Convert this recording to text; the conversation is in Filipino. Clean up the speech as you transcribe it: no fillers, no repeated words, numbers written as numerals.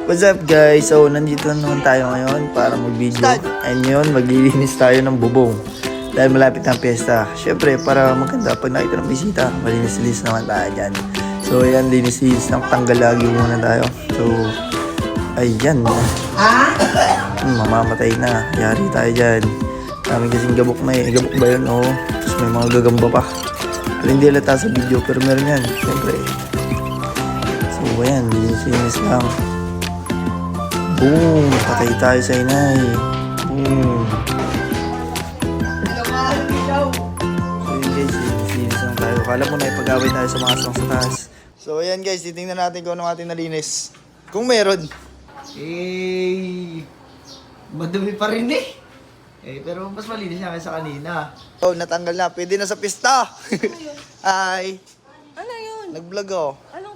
What's up guys? So nandito naman tayo ngayon para mag-video. And yun, maglilinis tayo ng bubong. Dahil malapit ng piyesta. Syempre para maganda pag nakita ng bisita, malinis-linis naman tayo dyan. So ayan, linis-linis ng tanggal lagi muna tayo. So ayan. Mamamatay na. Yari tayo dyan. Dami kasing gabok na eh. Gabok ba yun? Oo. Tapos may mga gagamba pa. Hindi halata sa video pero meron yan. Syempre. So ayan, linis-linis lang. Boom! Patay tayo sa inay. Boom! So yun guys, linis lang tayo. Kala mo na ipag-away tayo sa mga aswang sa taas. So ayan guys, titingnan natin kung anong ating nalinis. Kung meron. Madumi pa rin eh. Pero mas malinis siya kaysa kanina. Oh, natanggal na. Pwede na sa pista. Hi! Ano yun? Nag-vlog oh. Ano